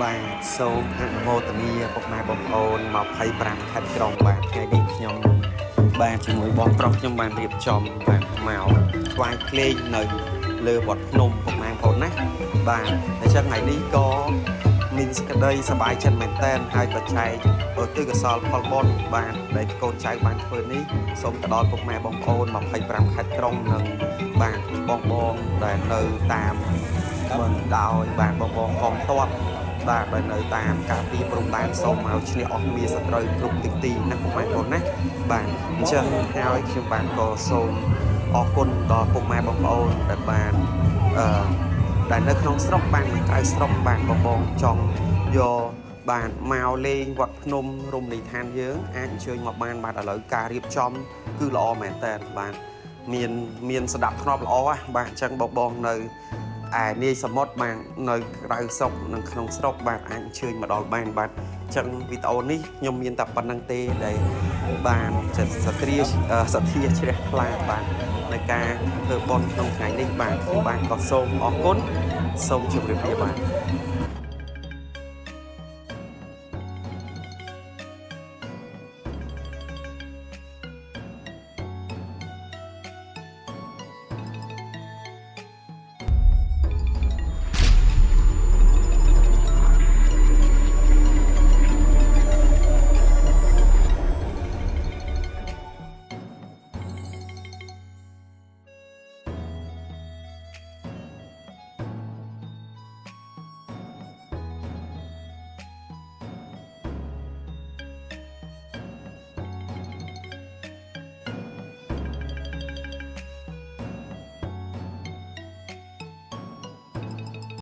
បាទសូមអនុមោទនាពុកម៉ែបងប្អូន25ខែក្រុងបាទថ្ងៃនេះខ្ញុំបាទជាមួយបងប្រុសខ្ញុំបានរៀបចំបាទមកថ្វាយភ្លេងនៅលើវត្តភ្នំពុកម៉ែបងប្អូនណាបាទអញ្ចឹងថ្ងៃនេះក៏មានសេចក្តីសប្បាយចិត្តមែនតើហើយបច្ច័យទិកសលផលបុណ្យបាទដែលកូនចៅបានធ្វើនេះសូមទៅដល់ពុកម៉ែបងប្អូន25ខេត្តក្រុងនិងបាទបងដែលនៅតាមបណ្ដោយបាទបងកងទ័ពបាទដែលនៅតាមការពីព្រំដែនសូមមកឈ្នះអស់មានសត្រូវគ្រប់ទិសទីណាពុកម៉ែបងប្អូនណាបាទអញ្ចឹងហើយខ្ញុំបានក៏សូមអរគុណដល់ពុកម៉ែបងប្អូនដែលបានដែលនៅក្នុងស្រុកបាននៅក្រៅស្រុកបានបងចង់យកបានមកលេងវត្តភ្នំរមណីយដ្ឋានយើងអាចអញ្ជើញមកបានបាទឥឡូវការរៀបចំគឺល្អមែនតើបាទមានស្ដាប់ធ្នាប់ល្អហ៎បាទអញ្ចឹងបងនៅឯនាយសមុទ្របាននៅក្រៅស្រុកនិងក្នុងស្រុកបាទអាចអញ្ជើញមកដល់បានបាទអញ្ចឹងវីដេអូនេះខ្ញុំមានតែប៉ុណ្្នឹងទេដែលបានចិត្តសទ្ធាជ្រះថ្លាបាទในការធ្វើបុណ្យក្នុងថ្ងៃនេះបាទខ្ញុំបានក៏សូមអរគុណសូមជម្រាបលាបាទ